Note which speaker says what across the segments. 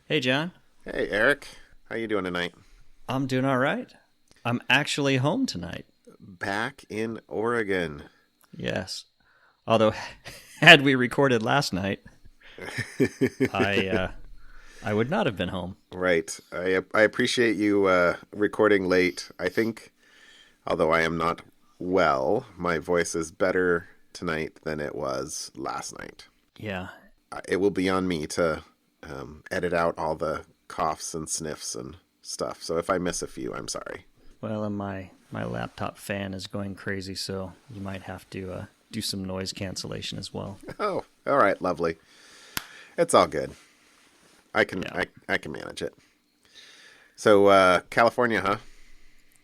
Speaker 1: Hey, John.
Speaker 2: Hey, Eric. How you doing tonight?
Speaker 1: I'm doing all right. I'm actually home tonight.
Speaker 2: Back in Oregon.
Speaker 1: Yes. Although, had we recorded last night, I would not have been home.
Speaker 2: Right. I appreciate you recording late. I think, although I am not well, my voice is better tonight than it was last night.
Speaker 1: Yeah.
Speaker 2: It will be on me to edit out all the coughs and sniffs and stuff. So if I miss a few, I'm sorry.
Speaker 1: Well, and my laptop fan is going crazy, so you might have to do some noise cancellation as well.
Speaker 2: Oh, all right, lovely. It's all good. I can
Speaker 1: Yeah.
Speaker 2: I can manage it. So California, huh?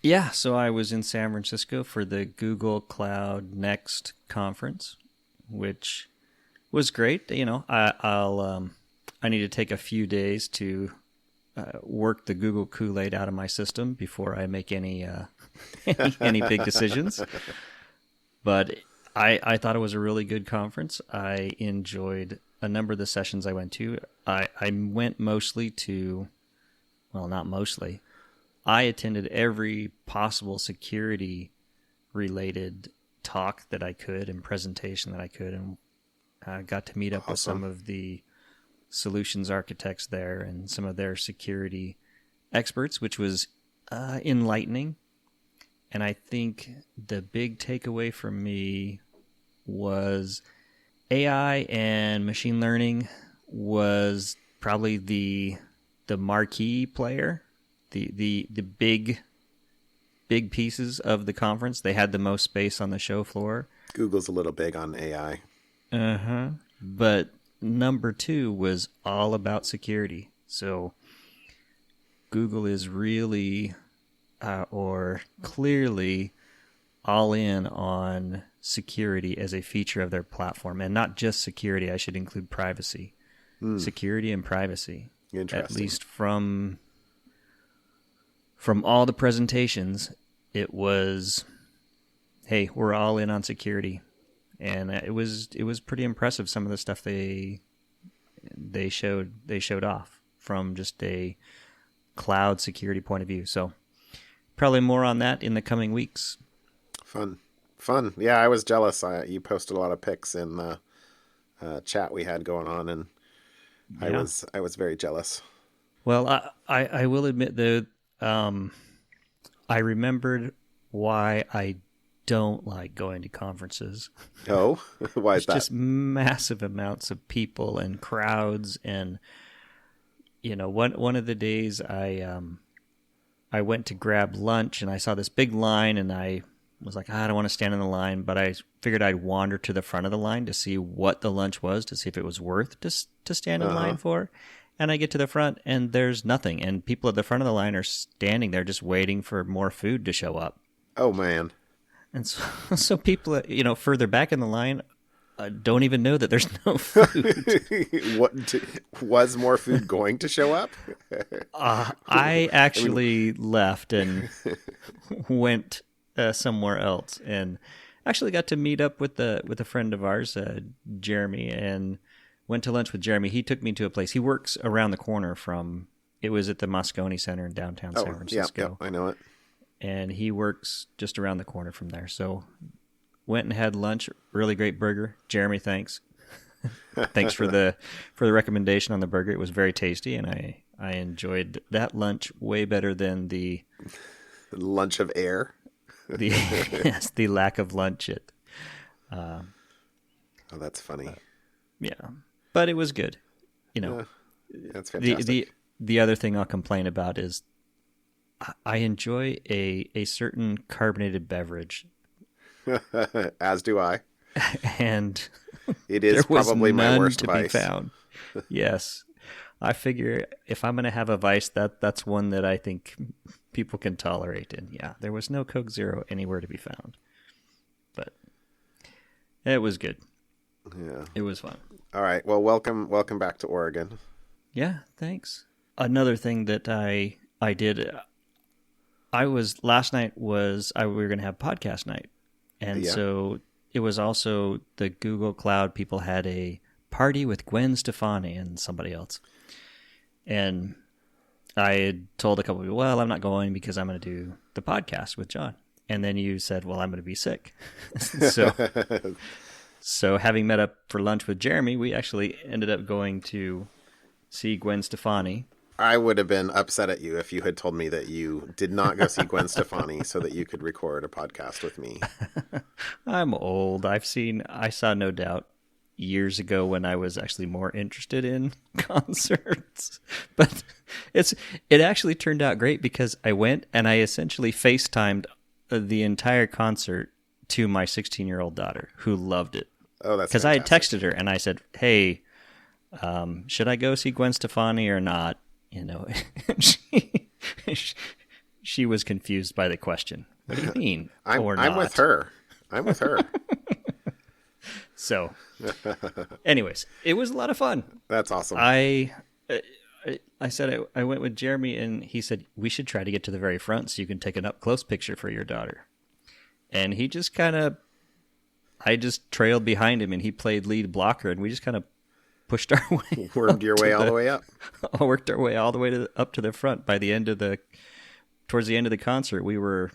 Speaker 1: Yeah, so I was in San Francisco for the Google Cloud Next conference, which was great. You know, I need to take a few days to work the Google Kool-Aid out of my system before I make any any big decisions. But I thought it was a really good conference. I enjoyed a number of the sessions I went to. I went mostly to, well, not mostly. I attended every possible security-related talk that I could and presentation that I could, and got to meet up with some of the solutions architects there and some of their security experts, which was enlightening. And I think the big takeaway for me was AI and machine learning was probably the marquee player, the big pieces of the conference. They had the most space on the show floor.
Speaker 2: Google's a little big on AI.
Speaker 1: Uh-huh. But number 2 was all about security. So Google is really, or clearly, all in on security as a feature of their platform. And not just security, I should include privacy. Security and privacy.
Speaker 2: Interesting.
Speaker 1: At least from all the presentations, it was, hey, we're all in on security. And it was pretty impressive, some of the stuff they showed off from just a cloud security point of view. So probably more on that in the coming weeks.
Speaker 2: Fun. Yeah, I was jealous. You posted a lot of pics in the chat we had going on, and yeah. I was very jealous.
Speaker 1: Well, I will admit though, I remembered why I don't like going to conferences.
Speaker 2: Oh, why is that?
Speaker 1: Just massive amounts of people and crowds, and you know, one of the days I went to grab lunch and I saw this big line, and I was like, I don't want to stand in the line, but I figured I'd wander to the front of the line to see what the lunch was, to see if it was worth to stand in line for. And I get to the front and there's nothing, and people at the front of the line are standing there just waiting for more food to show up.
Speaker 2: Oh man.
Speaker 1: And so people, you know, further back in the line don't even know that there's no food.
Speaker 2: Was more food going to show up?
Speaker 1: I actually left and went somewhere else, and actually got to meet up with a friend of ours, Jeremy, and went to lunch with Jeremy. He took me to a place. He works around the corner from. It was at the Moscone Center in downtown San Francisco.
Speaker 2: Yeah, I know it.
Speaker 1: And he works just around the corner from there. So went and had lunch. Really great burger. Jeremy, thanks. Thanks for the recommendation on the burger. It was very tasty, and I enjoyed that lunch way better than the
Speaker 2: lunch of air.
Speaker 1: Yes, the lack of lunch at.
Speaker 2: Oh, that's funny.
Speaker 1: Yeah, but it was good. You know,
Speaker 2: that's fantastic.
Speaker 1: The other thing I'll complain about is I enjoy a certain carbonated beverage.
Speaker 2: As do I.
Speaker 1: And
Speaker 2: it is probably my worst
Speaker 1: to
Speaker 2: vice.
Speaker 1: Be found. Yes. I figure if I'm going to have a vice, that's one that I think people can tolerate. And yeah, there was no Coke Zero anywhere to be found. But it was good.
Speaker 2: Yeah.
Speaker 1: It was fun.
Speaker 2: All right. Well, welcome back to Oregon.
Speaker 1: Yeah, thanks. Another thing that I did, last night was we were going to have podcast night. And so it was also the Google Cloud people had a party with Gwen Stefani and somebody else. And I had told a couple of people, well, I'm not going because I'm going to do the podcast with John. And then you said, well, I'm going to be sick. So having met up for lunch with Jeremy, we actually ended up going to see Gwen Stefani.
Speaker 2: I would have been upset at you if you had told me that you did not go see Gwen Stefani so that you could record a podcast with me.
Speaker 1: I'm old. I saw No Doubt years ago when I was actually more interested in concerts. But it actually turned out great because I went and I essentially FaceTimed the entire concert to my 16-year-old daughter, who loved it.
Speaker 2: Oh, that's
Speaker 1: because I had texted her and I said, "Hey, should I go see Gwen Stefani or not?" You know, she was confused by the question. What do you mean?
Speaker 2: I'm with her. I'm with her.
Speaker 1: So, anyways, it was a lot of fun.
Speaker 2: That's awesome.
Speaker 1: I said I went with Jeremy, and he said we should try to get to the very front so you can take an up close picture for your daughter. And he just I just trailed behind him, and he played lead blocker, and we just kind of pushed our way.
Speaker 2: Wormed your way all the way up.
Speaker 1: Worked our way all the way up to the front. By the end of towards the end of the concert, we were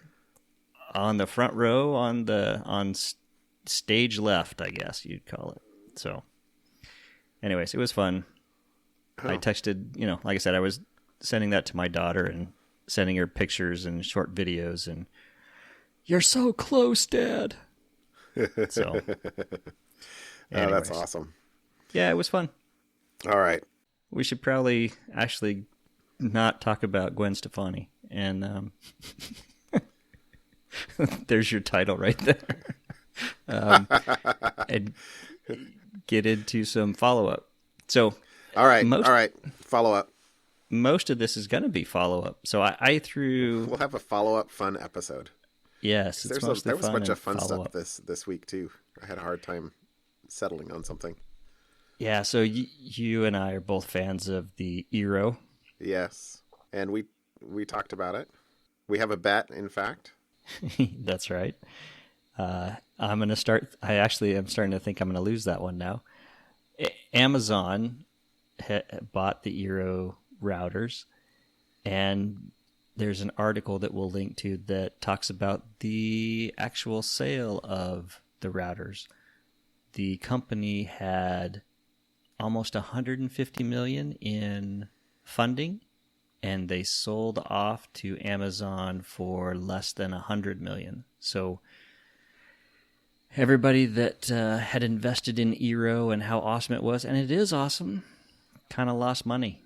Speaker 1: on the front row on stage left, I guess you'd call it. So, anyways, it was fun. Oh. I texted, like I said, I was sending that to my daughter and sending her pictures and short videos, and you're so close, Dad. So,
Speaker 2: that's awesome.
Speaker 1: Yeah, it was fun.
Speaker 2: All right.
Speaker 1: We should probably actually not talk about Gwen Stefani. And there's your title right there. And get into some follow-up. So,
Speaker 2: all right. Follow-up.
Speaker 1: Most of this is going to be follow-up. So I threw...
Speaker 2: We'll have a follow-up fun episode.
Speaker 1: Yes,
Speaker 2: there was a bunch of fun stuff this week, too. I had a hard time settling on something.
Speaker 1: Yeah, so you and I are both fans of the Eero.
Speaker 2: Yes, and we talked about it. We have a bet, in fact.
Speaker 1: That's right. I'm going to start... I actually am starting to think I'm going to lose that one now. Amazon bought the Eero routers, and there's an article that we'll link to that talks about the actual sale of the routers. The company had almost $150 million in funding, and they sold off to Amazon for less than $100 million. So everybody that had invested in Eero and how awesome it was, and it is awesome, kind of lost money.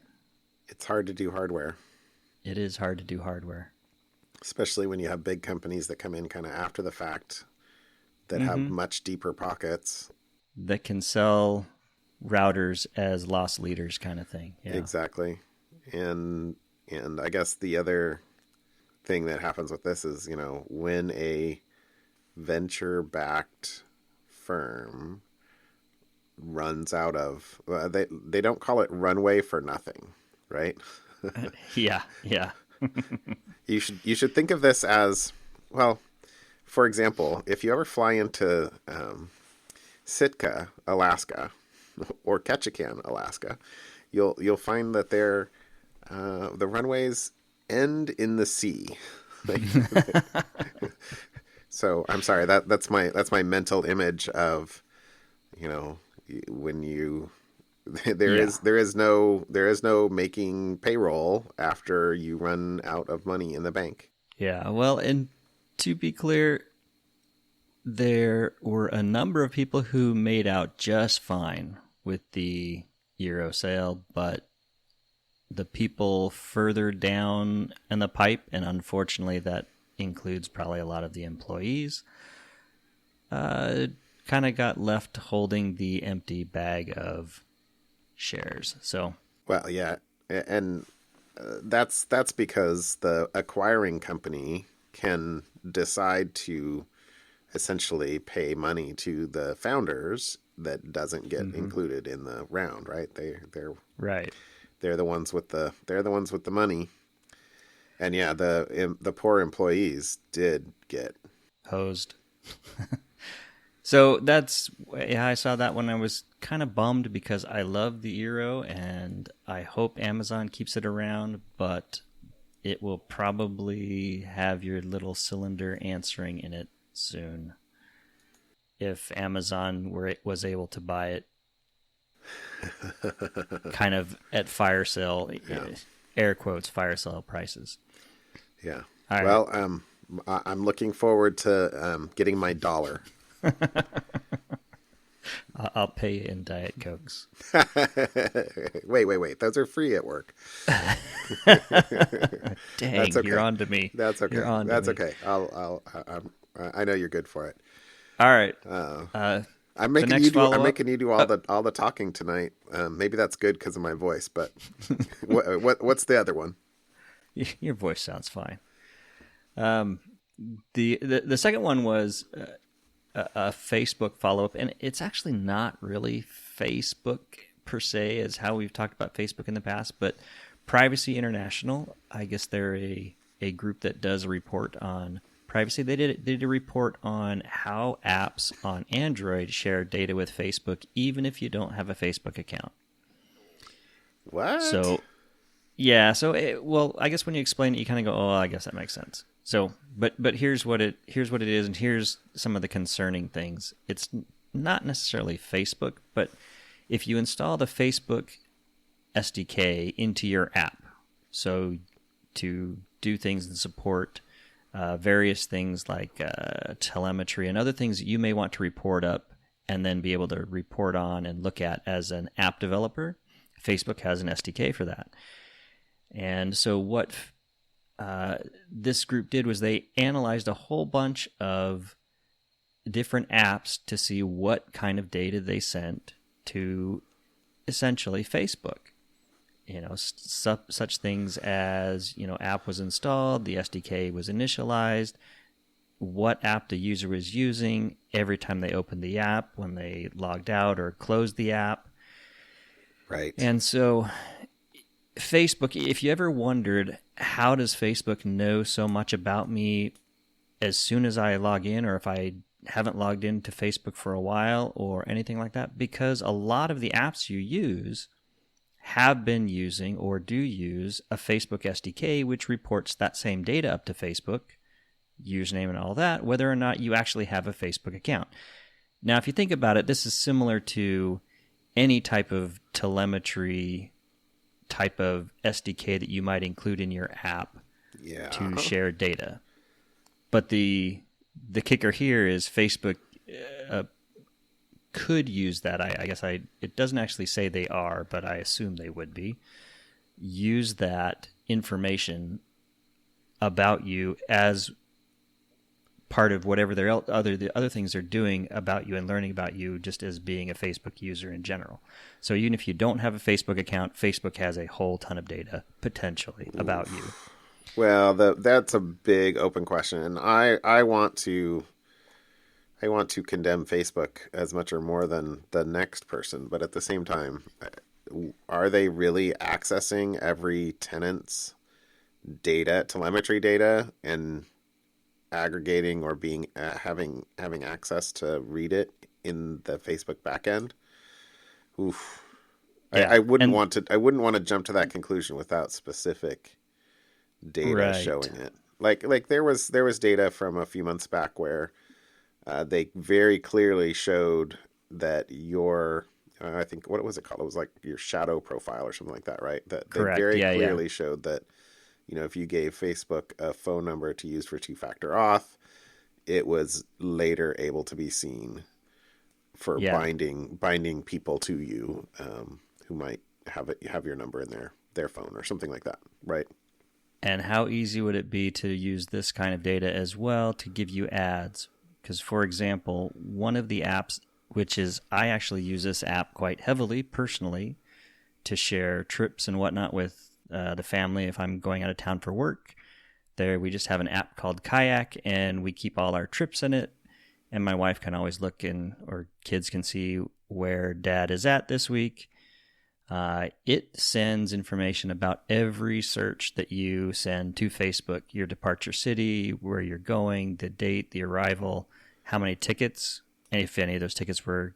Speaker 2: It's hard to do hardware.
Speaker 1: It is hard to do hardware.
Speaker 2: Especially when you have big companies that come in kind of after the fact that have much deeper pockets.
Speaker 1: That can sell routers as loss leaders kind of thing. Yeah.
Speaker 2: Exactly. And I guess the other thing that happens with this is, when a venture-backed firm runs out of... they don't call it runway for nothing, right?
Speaker 1: Yeah.
Speaker 2: You should think of this as, well, for example, if you ever fly into Sitka, Alaska, or Ketchikan, Alaska, you'll find that the runways end in the sea. So I'm sorry, that's my mental image of, when you there is no making payroll after you run out of money in the bank.
Speaker 1: Yeah, well, and to be clear, there were a number of people who made out just fine with the Eero sale, but the people further down in the pipe, and unfortunately that includes probably a lot of the employees, kind of got left holding the empty bag of shares. So,
Speaker 2: well, yeah, and that's because the acquiring company can decide to essentially pay money to the founders that doesn't get included in the round, right? They're
Speaker 1: right.
Speaker 2: They're the ones with the money. And yeah, the poor employees did get
Speaker 1: hosed. So yeah, I saw that when I was kind of bummed because I love the Eero and I hope Amazon keeps it around, but it will probably have your little cylinder answering in it soon if Amazon was able to buy it kind of at fire sale, air quotes, fire sale prices.
Speaker 2: Yeah.
Speaker 1: All
Speaker 2: well,
Speaker 1: right.
Speaker 2: I'm looking forward to getting my $1.
Speaker 1: I'll pay you in Diet Cokes.
Speaker 2: Wait. Those are free at work.
Speaker 1: Dang,
Speaker 2: That's okay.
Speaker 1: You're on to me.
Speaker 2: That's okay.
Speaker 1: You're on
Speaker 2: That's
Speaker 1: to me.
Speaker 2: okay. I know you're good for it.
Speaker 1: All right.
Speaker 2: I'm making you do all the talking tonight. Maybe that's good because of my voice, but what's the other one?
Speaker 1: Your voice sounds fine. The second one was a Facebook follow-up, and it's actually not really Facebook per se as how we've talked about Facebook in the past, but Privacy International, I guess they're a group that does a report on privacy. They did a report on how apps on Android share data with Facebook, even if you don't have a Facebook account.
Speaker 2: What?
Speaker 1: So, yeah. So, I guess when you explain it, you kind of go, "Oh, I guess that makes sense." So, but here's what it is, and here's some of the concerning things. It's not necessarily Facebook, but if you install the Facebook SDK into your app, so to do things and support various things like telemetry and other things that you may want to report up and then be able to report on and look at as an app developer, Facebook has an SDK for that. And so what this group did was they analyzed a whole bunch of different apps to see what kind of data they sent to essentially Facebook. Such things as, app was installed, the SDK was initialized, what app the user was using every time they opened the app, when they logged out or closed the app.
Speaker 2: Right.
Speaker 1: And so Facebook, if you ever wondered, how does Facebook know so much about me as soon as I log in, or if I haven't logged into Facebook for a while or anything like that? Because a lot of the apps you use have been using or do use a Facebook SDK, which reports that same data up to Facebook, username and all that, whether or not you actually have a Facebook account. Now, if you think about it, this is similar to any type of telemetry type of SDK that you might include in your app to share data. But the kicker here is Facebook could use that. I guess it doesn't actually say they are, but I assume they would be. Use that information about you as part of whatever the other things they're doing about you and learning about you, just as being a Facebook user in general. So even if you don't have a Facebook account, Facebook has a whole ton of data potentially about you.
Speaker 2: Well, that's a big open question, and I want to condemn Facebook as much or more than the next person, but at the same time, are they really accessing every tenant's data, telemetry data, and aggregating or being having access to read it in the Facebook backend? Oof. Yeah. I wouldn't want to jump to that conclusion without specific data showing it. Like there was data from a few months back where they very clearly showed that your, I think, what was it called? It was like your shadow profile or something like that, right? That
Speaker 1: Correct.
Speaker 2: They very clearly showed that, if you gave Facebook a phone number to use for two-factor auth, it was later able to be seen for binding people to you who might have your number in their phone or something like that, right?
Speaker 1: And how easy would it be to use this kind of data as well to give you ads? Because, for example, one of the apps, I actually use this app quite heavily personally to share trips and whatnot with the family if I'm going out of town for work. There, we just have an app called Kayak, and we keep all our trips in it. And my wife can always look or kids can see where Dad is at this week. It sends information about every search that you send to Facebook, your departure city, where you're going, the date, the arrival, how many tickets if any of those tickets were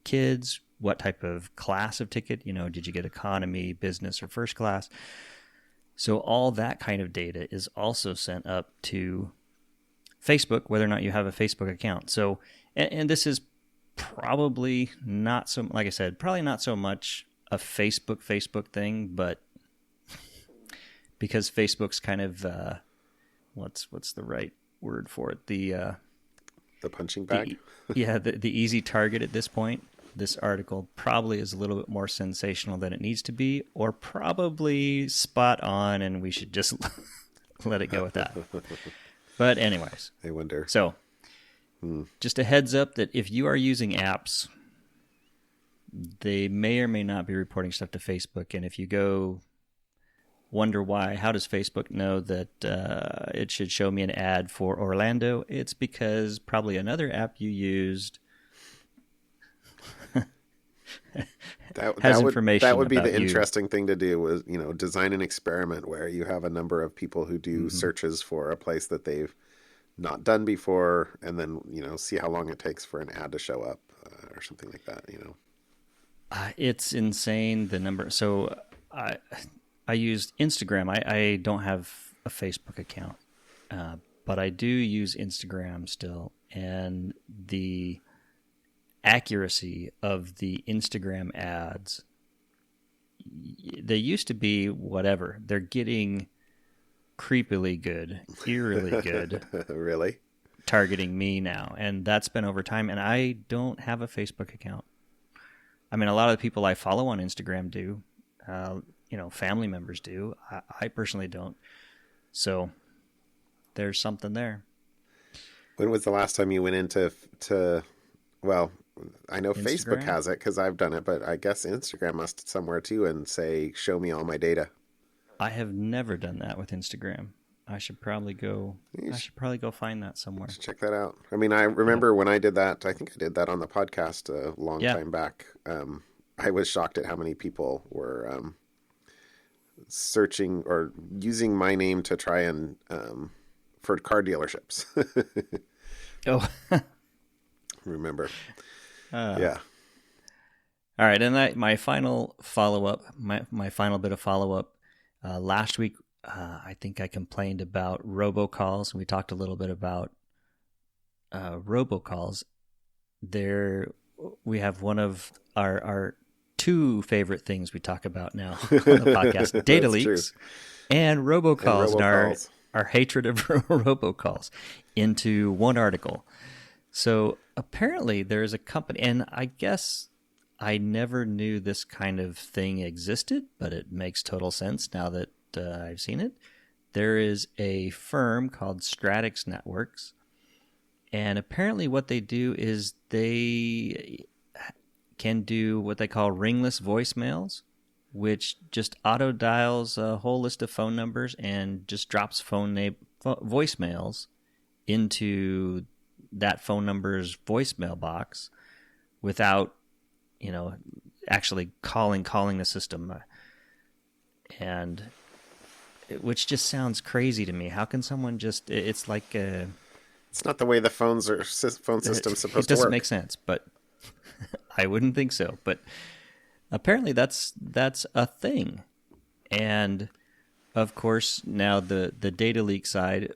Speaker 1: kids, what type of class of ticket, did you get economy, business, or first class? So all that kind of data is also sent up to Facebook, whether or not you have a Facebook account. So, and this is probably not so, like I said, probably not so much a Facebook thing, but because Facebook's kind of, what's the right word for it? The
Speaker 2: punching bag?
Speaker 1: The easy target at this point. This article probably is a little bit more sensational than it needs to be, or probably spot on, and we should just let it go with that. But anyways.
Speaker 2: I wonder.
Speaker 1: So, just a heads up that if you are using apps, they may or may not be reporting stuff to Facebook. And if you go wonder why, how does Facebook know that it should show me an ad for Orlando? It's because probably another app you used has information.
Speaker 2: That would be
Speaker 1: about
Speaker 2: the
Speaker 1: you.
Speaker 2: interesting thing to do, was design an experiment where you have a number of people who do searches for a place that they've not done before, and then see how long it takes for an ad to show up or something like that.
Speaker 1: It's insane, the number. So I used Instagram. I don't have a Facebook account, but I do use Instagram still, and the accuracy of the Instagram ads, they used to be whatever. They're getting creepily good, eerily good.
Speaker 2: Really?
Speaker 1: Targeting me now, and that's been over time, and I don't have a Facebook account. I mean, a lot of the people I follow on Instagram do. Family members do. I personally don't. So there's something there.
Speaker 2: When was the last time you went into well, I know Instagram? Facebook has it because I've done it, but I guess Instagram must somewhere too, and say, show me all my data.
Speaker 1: I have never done that with Instagram. I should probably go find that somewhere.
Speaker 2: Check that out. I mean, I remember when I did that, I think I did that on the podcast a long time back. I was shocked at how many people were searching or using my name to try and for car dealerships.
Speaker 1: Oh.
Speaker 2: Remember. Yeah.
Speaker 1: All right, and my final follow-up, my final bit of follow-up, last week, I think I complained about robocalls, and we talked a little bit about robocalls. We have one of our two favorite things we talk about now on the podcast, data leaks and robocalls, and our hatred of robocalls into one article. So apparently there is a company, and I guess I never knew this kind of thing existed, but it makes total sense now that I've seen it. There is a firm called Stratics Networks, and apparently what they do is they can do what they call ringless voicemails, which just auto dials a whole list of phone numbers and just drops voicemails into that phone number's voicemail box without, actually calling the system. And which just sounds crazy to me. How can someone just, it's like
Speaker 2: it's not the way the phone system's supposed to work.
Speaker 1: It doesn't make sense, but I wouldn't think so. But apparently that's a thing. And of course, now the data leak side,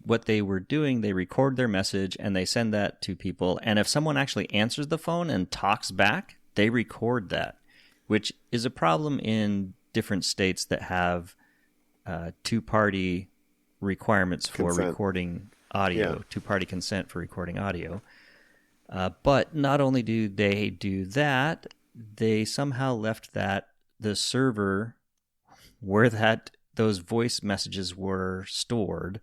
Speaker 1: what they were doing, they record their message and they send that to people. And if someone actually answers the phone and talks back, they record that, which is a problem in different states that have two-party requirements for recording audio, two-party consent for recording audio. But not only do they do that, they somehow left the server where those voice messages were stored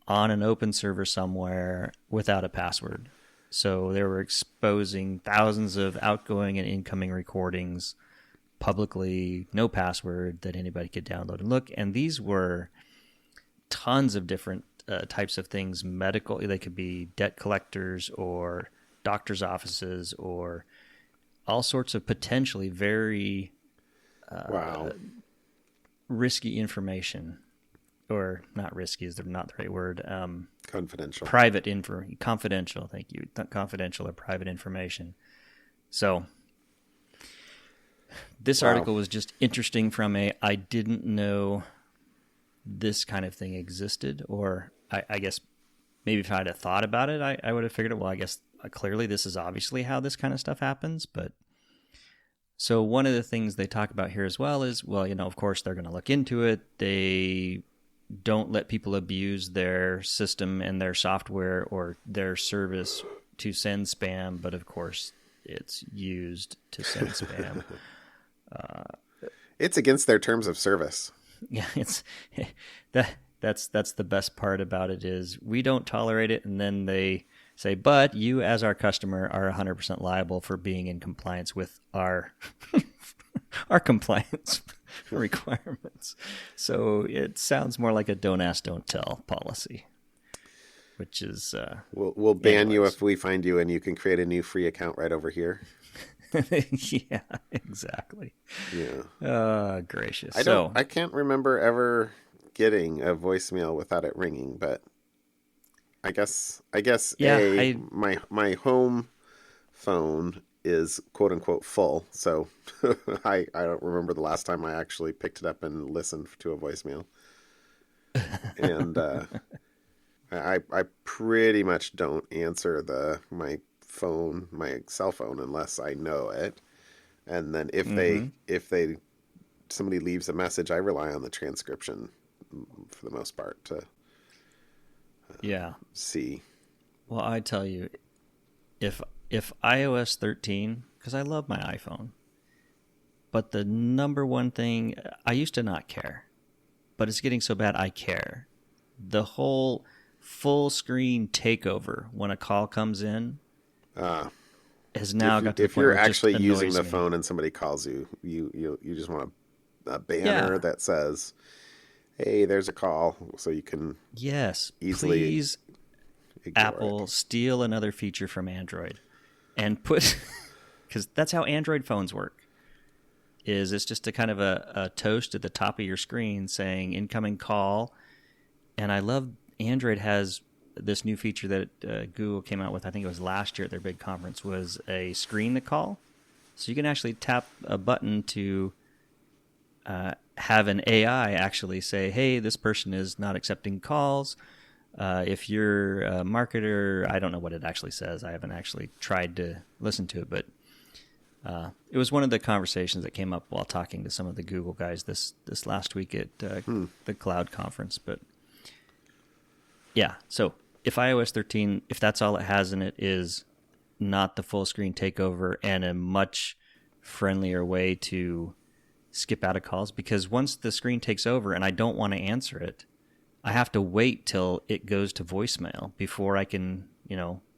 Speaker 1: on an open server somewhere without a password. So they were exposing thousands of outgoing and incoming recordings publicly, no password, that anybody could download and look. And these were tons of different types of things. Medical, they could be debt collectors or doctors' offices or all sorts of potentially very risky information or not risky is not the right word.
Speaker 2: Confidential.
Speaker 1: Confidential. Thank you. Confidential or private information. So this article was just interesting from I didn't know this kind of thing existed, or I guess maybe if I'd have thought about it, I would have figured it. Well, I guess clearly this is obviously how this kind of stuff happens. But so one of the things they talk about here as well is, well, of course they're going to look into it. They don't let people abuse their system and their software or their service to send spam, but of course it's used to send spam.
Speaker 2: It's against their terms of service.
Speaker 1: Yeah, that's the best part about it is we don't tolerate it, and then they say, but you as our customer are 100% liable for being in compliance with our our compliance requirements. So it sounds more like a don't ask, don't tell policy, which is
Speaker 2: we'll ban you if we find you, and you can create a new free account right over here.
Speaker 1: Yeah, exactly.
Speaker 2: Yeah.
Speaker 1: Gracious.
Speaker 2: I can't remember ever getting a voicemail without it ringing, but I guess
Speaker 1: yeah,
Speaker 2: my home phone is quote unquote full, so I don't remember the last time I actually picked it up and listened to a voicemail. And I pretty much don't answer my cell phone unless I know it. And then if somebody leaves a message, I rely on the transcription for the most part to see.
Speaker 1: Well, I tell you, if iOS 13, because I love my iPhone, but the number one thing, I used to not care, but it's getting so bad I care. The whole full screen takeover when a call comes in has now got to the point where
Speaker 2: if you're actually using the
Speaker 1: me.
Speaker 2: phone and somebody calls you, you just want a banner that says, "Hey, there's a call," so you can easily
Speaker 1: please Apple steal another feature from Android and put, because that's how Android phones work. It's just a kind of a toast at the top of your screen saying incoming call. And I love Android has this new feature that Google came out with, I think it was last year at their big conference, was a screen to call. So you can actually tap a button to have an AI actually say, hey, this person is not accepting calls. If you're a marketer, I don't know what it actually says. I haven't actually tried to listen to it, but it was one of the conversations that came up while talking to some of the Google guys this last week at the cloud conference. But yeah, so if iOS 13, if that's all it has in it is not the full screen takeover and a much friendlier way to skip out of calls, because once the screen takes over and I don't want to answer it, I have to wait till it goes to voicemail before I can,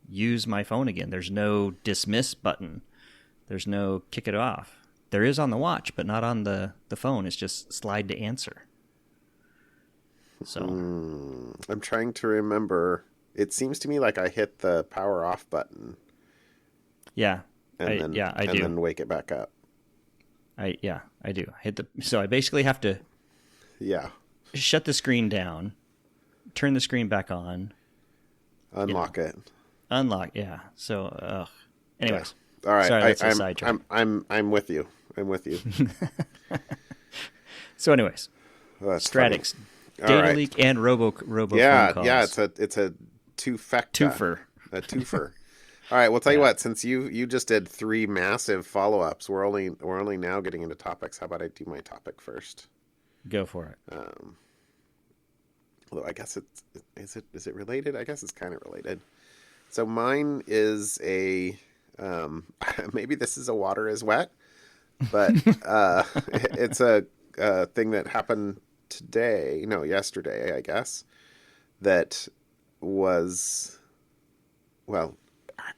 Speaker 1: use my phone again. There's no dismiss button. There's no kick it off. There is on the watch, but not on the phone. It's just slide to answer. So
Speaker 2: I'm trying to remember. It seems to me like I hit the power off button.
Speaker 1: Yeah.
Speaker 2: I do. And then wake it back up.
Speaker 1: I do. So I basically have to shut the screen down, turn the screen back on,
Speaker 2: unlock it.
Speaker 1: Unlock, yeah. So anyways.
Speaker 2: Yeah. All right.
Speaker 1: Sorry, that's a sidetrack.
Speaker 2: I'm with you.
Speaker 1: So anyways. Stratics. Data leak and robo phone calls.
Speaker 2: Yeah, it's a twofer. A twofer. All right, well, tell you what. Since you just did 3 massive follow-ups, we're only now getting into topics. How about I do my topic first?
Speaker 1: Go for it.
Speaker 2: Although I guess is it related? I guess it's kind of related. So mine is a maybe this is a water is wet, but it's a thing that happened yesterday, I guess. That was, well,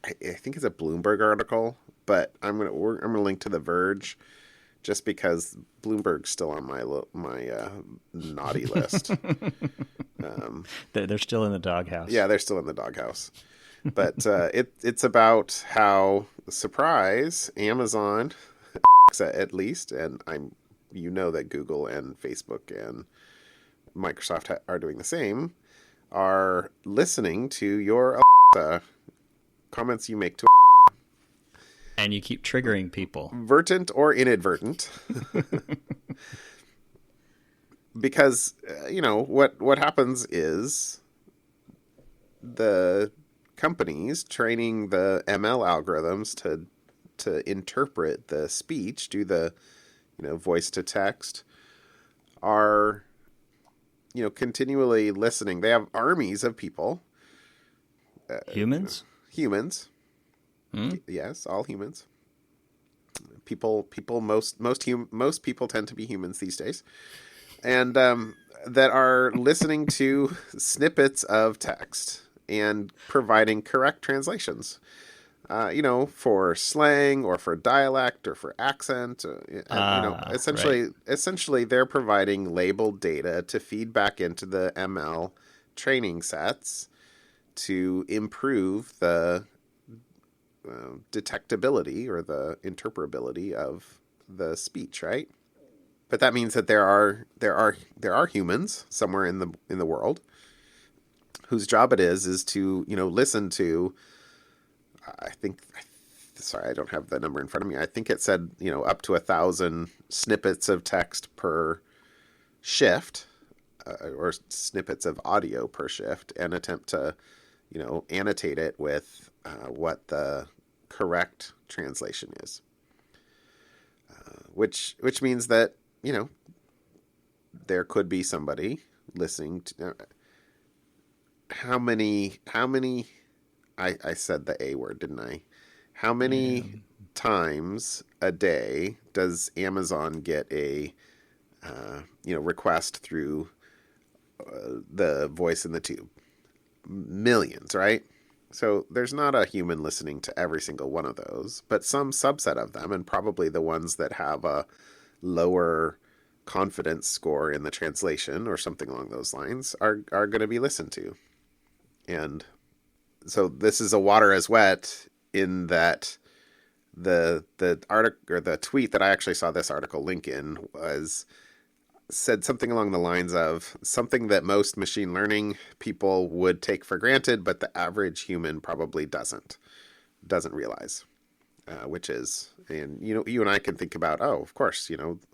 Speaker 2: I think it's a Bloomberg article, but I'm gonna link to The Verge, just because Bloomberg's still on my naughty list.
Speaker 1: They're still in the doghouse.
Speaker 2: Yeah, they're still in the doghouse. But it's about how, surprise, Amazon, at least, and that Google and Facebook and Microsoft are doing the same, are listening to your comments you make to
Speaker 1: And you keep triggering people.
Speaker 2: Vertent or inadvertent. Because, what happens is the companies training the ML algorithms to interpret the speech, do the, voice to text, are, continually listening. They have armies of people.
Speaker 1: Humans?
Speaker 2: Humans. Yes, all humans. Most people tend to be humans these days. And that are listening to snippets of text and providing correct translations, for slang or for dialect or for accent. Essentially, they're providing labeled data to feed back into the ML training sets to improve the detectability or the interpretability of the speech, right? But that means that there are humans somewhere in the world whose job it is to listen to. Sorry, I don't have the number in front of me. I think it said up to 1,000 snippets of text per shift, or snippets of audio per shift, and attempt to annotate it with what the correct translation is. Which means that there could be somebody listening to how many I said the A word, didn't I? How many times a day does Amazon get a request through the voice in the tube? Millions, right? So there's not a human listening to every single one of those, but some subset of them, and probably the ones that have a lower confidence score in the translation or something along those lines are going to be listened to. And so this is a water as wet in that the article or the tweet that I actually saw this article link in said something along the lines of something that most machine learning people would take for granted, but the average human probably doesn't realize. Which is, and you and I can think about, of course,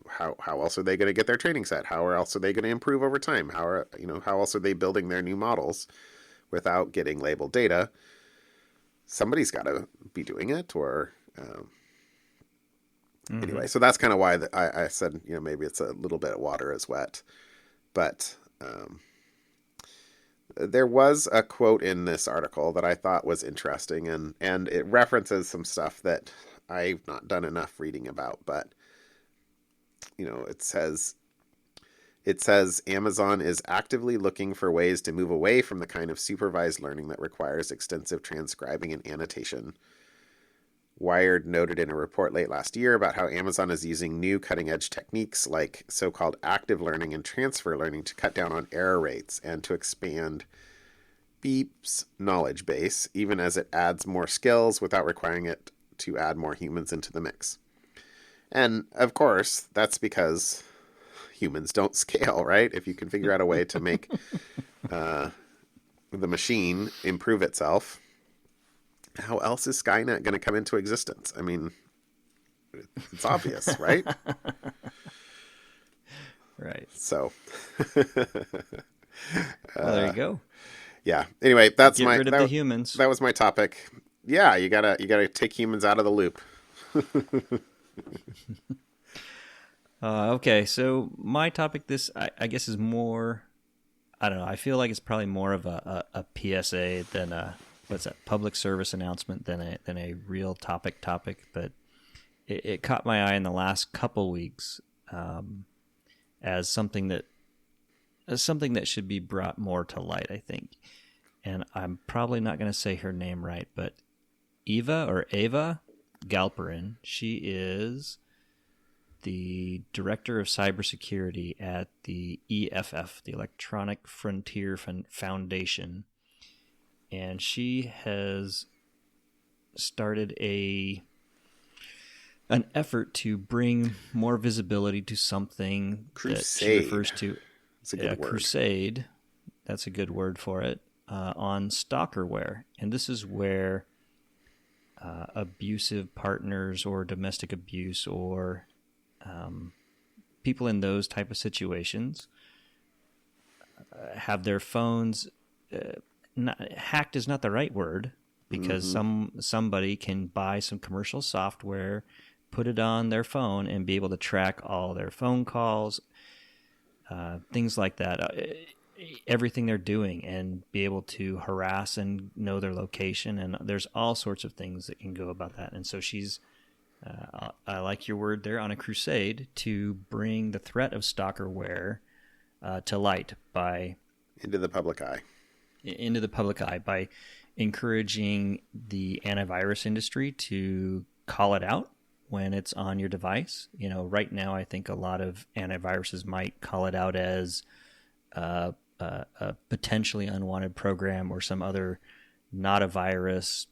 Speaker 2: how else are they going to get their training set? How else are they going to improve over time? How else are they building their new models without getting labeled data? Somebody's got to be doing it, or anyway. So that's kind of why I said maybe it's a little bit of water is wet, but there was a quote in this article that I thought was interesting, and it references some stuff that I've not done enough reading about, but it says Amazon is actively looking for ways to move away from the kind of supervised learning that requires extensive transcribing and annotation. Wired noted in a report late last year about how Amazon is using new cutting-edge techniques like so-called active learning and transfer learning to cut down on error rates and to expand Beep's knowledge base, even as it adds more skills without requiring it to add more humans into the mix. And, of course, that's because humans don't scale, right? If you can figure out a way to make the machine improve itself, how else is Skynet going to come into existence? I mean, it's obvious, right?
Speaker 1: Right.
Speaker 2: So,
Speaker 1: well, there you go.
Speaker 2: Yeah. Anyway, that's
Speaker 1: Get rid of the humans.
Speaker 2: That was my topic. Yeah, you gotta take humans out of the loop.
Speaker 1: Okay, so my topic I guess is more, I don't know, I feel like it's probably more of a PSA than a public service announcement than a real topic, but it caught my eye in the last couple weeks as something that should be brought more to light, I think. And I'm probably not going to say her name right, but Eva Galperin, she is the director of cybersecurity at the EFF, the Electronic Frontier Foundation. And she has started an effort to bring more visibility to something
Speaker 2: Crusade.
Speaker 1: that she refers to
Speaker 2: It's a good word.
Speaker 1: crusade, that's a good word for it, on Stalkerware. And this is where abusive partners or domestic abuse or people in those type of situations have their phones hacked is not the right word, because somebody can buy some commercial software, put it on their phone, and be able to track all their phone calls, things like that, everything they're doing, and be able to harass and know their location. And there's all sorts of things that can go about that. And so she's, I like your word there, on a crusade to bring the threat of stalkerware to light by
Speaker 2: into the public eye
Speaker 1: by encouraging the antivirus industry to call it out when it's on your device. Right now, I think a lot of antiviruses might call it out as a potentially unwanted program or some other, not a virus,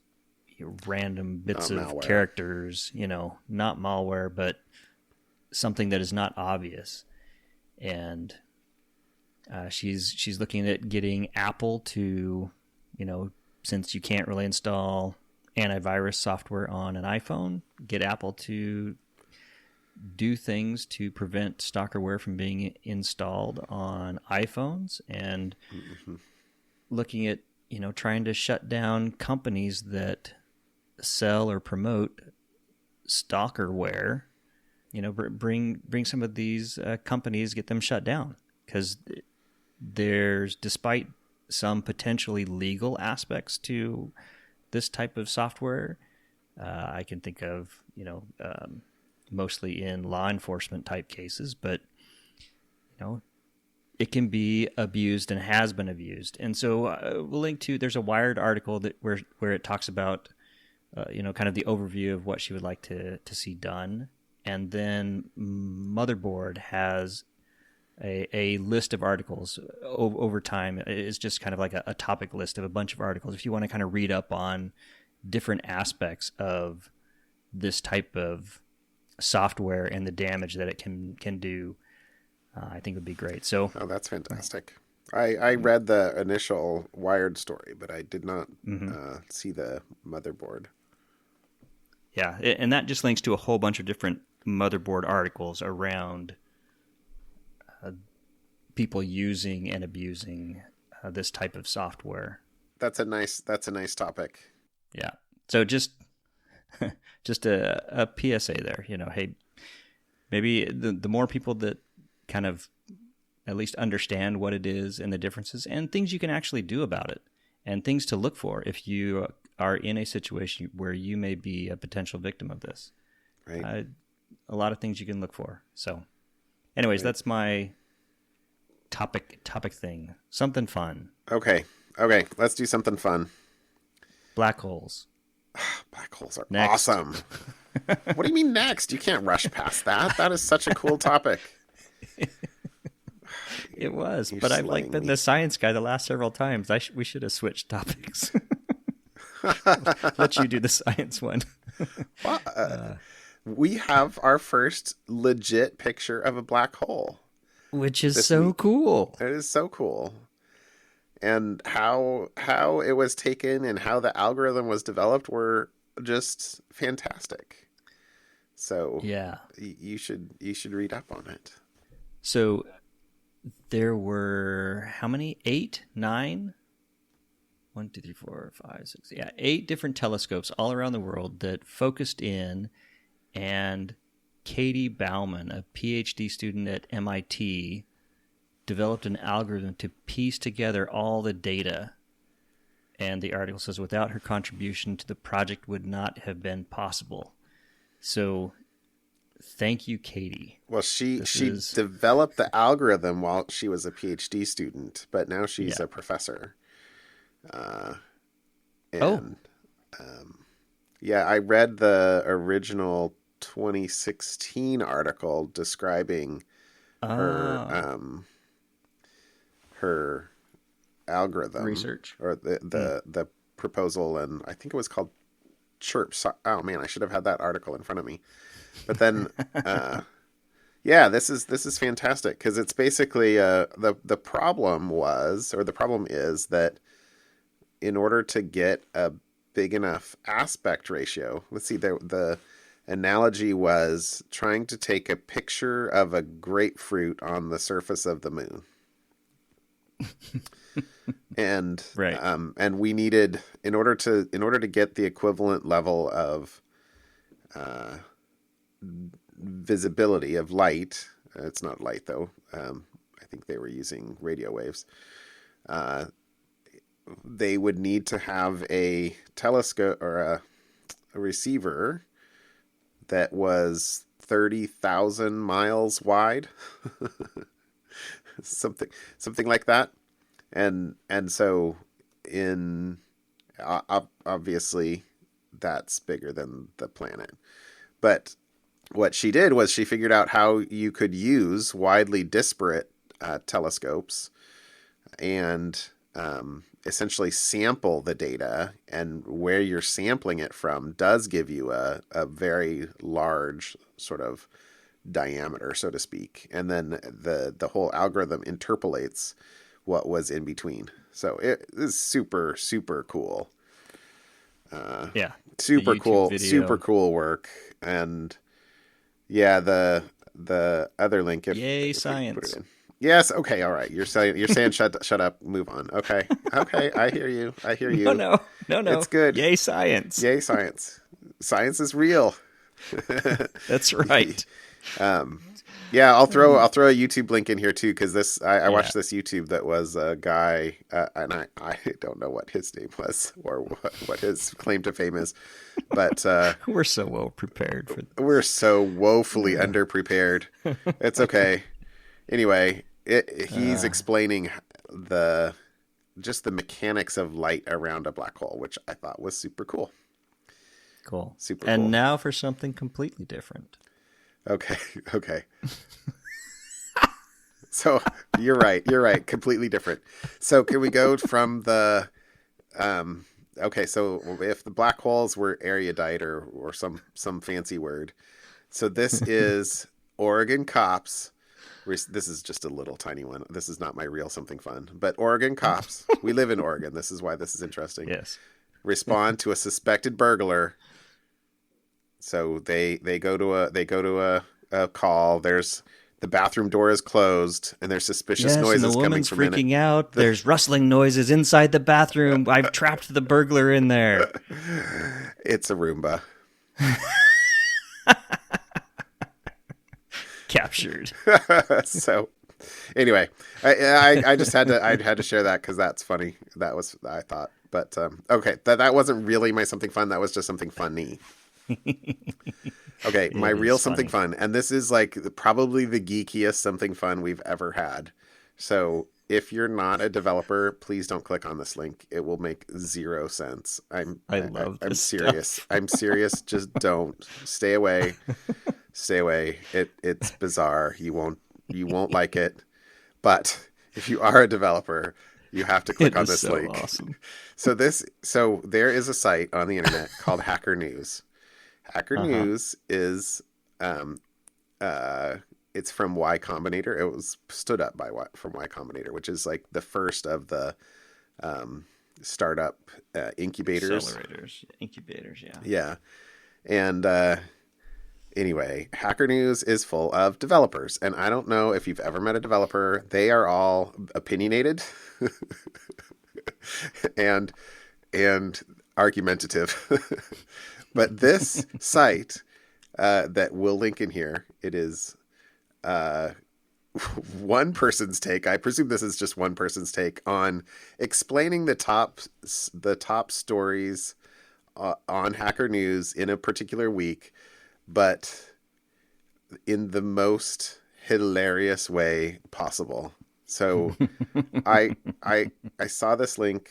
Speaker 1: random bits of
Speaker 2: malware.
Speaker 1: Characters, not malware, but something that is not obvious. And she's looking at getting Apple to, since you can't really install antivirus software on an iPhone, get Apple to do things to prevent stalkerware from being installed on iPhones, and looking at, trying to shut down companies that sell or promote stalkerware. Bring some of these companies, get them shut down, because despite some potentially legal aspects to this type of software, I can think of, mostly in law enforcement type cases, but, it can be abused and has been abused. And so we'll link to, there's a Wired article where it talks about, kind of the overview of what she would like to see done. And then Motherboard has a list of articles over time. It's just kind of like a topic list of a bunch of articles. If you want to kind of read up on different aspects of this type of software and the damage that it can do, I think would be great. So,
Speaker 2: that's fantastic. I read the initial Wired story, but I did not see the Motherboard.
Speaker 1: Yeah, and that just links to a whole bunch of different Motherboard articles around people using and abusing this type of software.
Speaker 2: That's a nice topic.
Speaker 1: Yeah. So just a PSA there. Hey, maybe the more people that kind of at least understand what it is and the differences and things you can actually do about it, and things to look for if you are in a situation where you may be a potential victim of this.
Speaker 2: Right.
Speaker 1: A lot of things you can look for. So anyways, that's my topic thing. Something fun.
Speaker 2: Okay. Let's do something fun.
Speaker 1: Black holes.
Speaker 2: Black holes are
Speaker 1: Next.
Speaker 2: awesome. What do you mean next? You can't rush past that. That is such a cool topic.
Speaker 1: It was, but I've been the science guy the last several times. We should have switched topics. Let you do the science one.
Speaker 2: Well, we have our first legit picture of a black hole,
Speaker 1: which is so cool.
Speaker 2: It is so cool. And how it was taken and how the algorithm was developed were just fantastic. So
Speaker 1: yeah,
Speaker 2: you should read up on it.
Speaker 1: So there were how many? 8, 9? 1, 2, 3, 4, 5, 6. Yeah, 8 different telescopes all around the world that focused in, and Katie Bouman, a PhD student at MIT, developed an algorithm to piece together all the data. And the article says, without her contribution to the project would not have been possible. So thank you, Katie.
Speaker 2: Well, she developed the algorithm while she was a PhD student, but now she's a professor. I read the original 2016 article describing her algorithm
Speaker 1: research,
Speaker 2: or the proposal, and I think it was called Chirp. Oh man, I should have had that article in front of me. But then, Yeah, this is fantastic because it's basically the problem was, or the problem is that in order to get a big enough aspect ratio, let's see, the analogy was trying to take a picture of a grapefruit on the surface of the moon. And
Speaker 1: Right.
Speaker 2: And we needed, in order to get the equivalent level of visibility of light. It's not light though. I think they were using radio waves. They would need to have a telescope or a receiver that was 30,000 miles wide, something like that. And so in obviously that's bigger than the planet. But what she did was she figured out how you could use widely disparate telescopes and essentially sample the data, and where you're sampling it from does give you a very large sort of diameter, so to speak. And then the whole algorithm interpolates what was in between. So it is super, super cool.
Speaker 1: Yeah.
Speaker 2: Super cool,
Speaker 1: video.
Speaker 2: super cool work. And yeah, the other link.
Speaker 1: Yay,
Speaker 2: if
Speaker 1: science.
Speaker 2: put it in. Yes. Okay. All right. You're saying shut up. Move on. Okay. Okay. I hear you.
Speaker 1: No.
Speaker 2: It's good.
Speaker 1: Yay, science.
Speaker 2: Yay, science. Science is real.
Speaker 1: That's right.
Speaker 2: Yeah, I'll throw a YouTube link in here too, because I watched this YouTube that was a guy, and I don't know what his name was or what his claim to fame is, but
Speaker 1: We're so well prepared for this.
Speaker 2: We're so woefully underprepared. It's okay. Anyway, he's explaining just the mechanics of light around a black hole, which I thought was super cool.
Speaker 1: Cool.
Speaker 2: Super
Speaker 1: and
Speaker 2: cool.
Speaker 1: now for something completely different.
Speaker 2: Okay. So you're right. Completely different. So can we go from the, okay. So if the black holes were erudite or some fancy word. So this is Oregon cops. This is just a little tiny one. This is not my real something fun, but Oregon cops. We live in Oregon. This is why this is interesting.
Speaker 1: Yes.
Speaker 2: Respond to a suspected burglar. So they go to a call. There's the bathroom door is closed, and there's suspicious noises
Speaker 1: and the
Speaker 2: coming
Speaker 1: woman's
Speaker 2: from
Speaker 1: freaking out. There's rustling noises inside the bathroom. I've trapped the burglar in there.
Speaker 2: It's a Roomba.
Speaker 1: Captured.
Speaker 2: So anyway, I just had to share that because that's funny. That was, I thought, but okay, that wasn't really my something fun. That was just something funny. Okay, my real something fun, and this is like probably the geekiest something fun we've ever had. So if you're not a developer, please don't click on this link. It will make zero sense. I'm serious.
Speaker 1: Stuff.
Speaker 2: I'm serious. Just don't. Stay away. Stay away. It's bizarre. You won't like it. But if you are a developer, you have to click on this link.
Speaker 1: Awesome.
Speaker 2: So there is a site on the internet called Hacker News. Hacker News is it's from Y Combinator. It was stood up from Y Combinator, which is like the first of the startup incubators.
Speaker 1: Accelerators, incubators, yeah.
Speaker 2: Yeah. And anyway, Hacker News is full of developers. And I don't know if you've ever met a developer. They are all opinionated and argumentative. But this site that we'll link in here, it is one person's take. I presume this is just one person's take on explaining the top stories on Hacker News in a particular week, but in the most hilarious way possible. So I saw this link.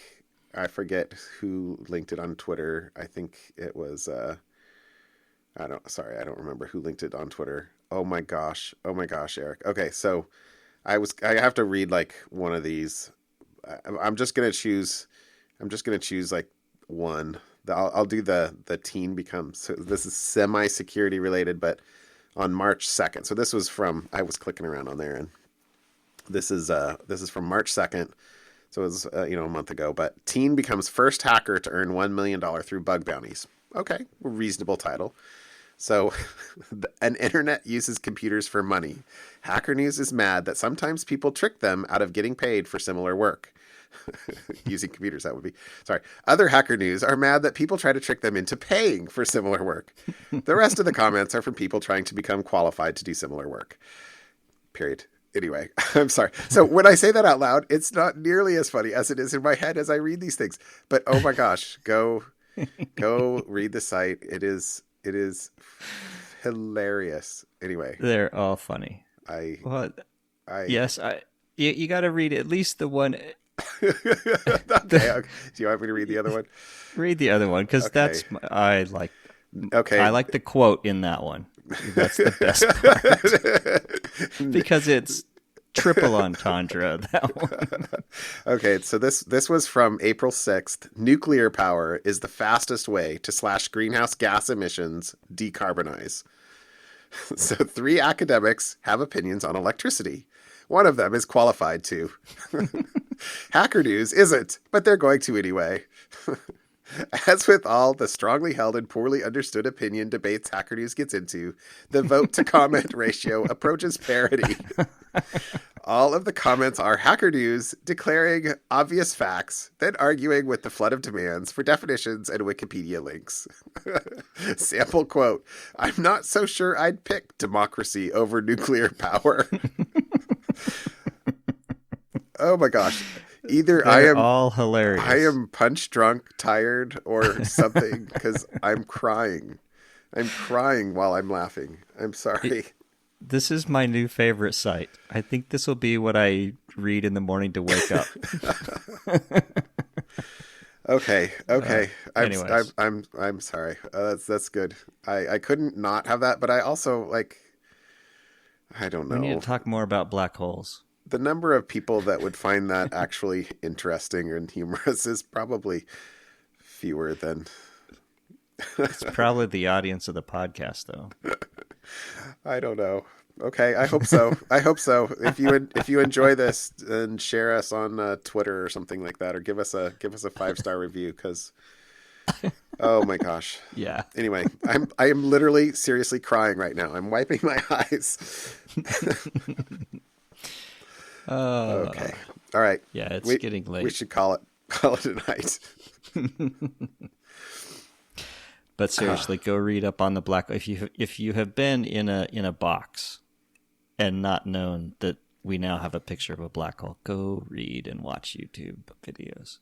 Speaker 2: I forget who linked it on Twitter. I think it was I don't remember who linked it on Twitter. Oh my gosh, Eric. Okay, so I have to read like one of these. I'm just gonna choose like one. I'll do the teen becomes. So this is semi-security related, but on March 2nd. So this was from, I was clicking around on there, and this is from March 2nd. So it was, a month ago. But teen becomes first hacker to earn $1 million through bug bounties. Okay, reasonable title. So an internet uses computers for money. Hacker News is mad that sometimes people trick them out of getting paid for similar work. Using computers, that would be. Sorry. Other Hacker News are mad that people try to trick them into paying for similar work. The rest of the comments are from people trying to become qualified to do similar work. Period. Anyway, I'm sorry. So when I say that out loud, it's not nearly as funny as it is in my head as I read these things. But oh my gosh, go read the site. It is hilarious. Anyway,
Speaker 1: they're all funny. You got to read at least the one.
Speaker 2: Okay. Do you want me to read the other one?
Speaker 1: Read the other one, because
Speaker 2: okay.
Speaker 1: I like the quote in that one. That's the best part. Because it's triple entendre, that one.
Speaker 2: Okay, so this was from April 6th. Nuclear power is the fastest way to slash greenhouse gas emissions, decarbonize. So 3 academics have opinions on electricity. One of them is qualified to. Hacker News isn't, but they're going to anyway. As with all the strongly held and poorly understood opinion debates Hacker News gets into, the vote to comment ratio approaches parity. All of the comments are Hacker News declaring obvious facts, then arguing with the flood of demands for definitions and Wikipedia links. Sample quote, "I'm not so sure I'd pick democracy over nuclear power." Oh my gosh. Either
Speaker 1: They're all hilarious.
Speaker 2: I am punch drunk, tired, or something, because I'm crying. I'm crying while I'm laughing. I'm sorry.
Speaker 1: This is my new favorite site. I think this will be what I read in the morning to wake up.
Speaker 2: Okay.
Speaker 1: Anyways.
Speaker 2: I'm sorry. That's good. I couldn't not have that, but I also I don't know.
Speaker 1: We need to talk more about black holes.
Speaker 2: The number of people that would find that actually interesting and humorous is probably fewer than.
Speaker 1: It's probably the audience of the podcast, though.
Speaker 2: I don't know. Okay, I hope so. If you enjoy this, then share us on Twitter or something like that, or give us a 5-star review, because oh my gosh.
Speaker 1: Yeah.
Speaker 2: Anyway, I am literally seriously crying right now. I'm wiping my eyes. Okay. All right.
Speaker 1: Yeah, it's getting late.
Speaker 2: We should call it a night.
Speaker 1: But seriously, go read up on the black. If you have been in a box and not known that we now have a picture of a black hole, go read and watch YouTube videos.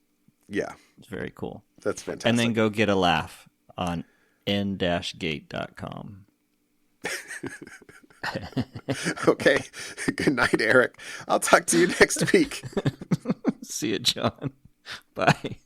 Speaker 2: Yeah,
Speaker 1: it's very cool.
Speaker 2: That's fantastic.
Speaker 1: And then go get a laugh on n-gate.com.
Speaker 2: Okay. Good night, Eric. I'll talk to you next week.
Speaker 1: See you, John. Bye.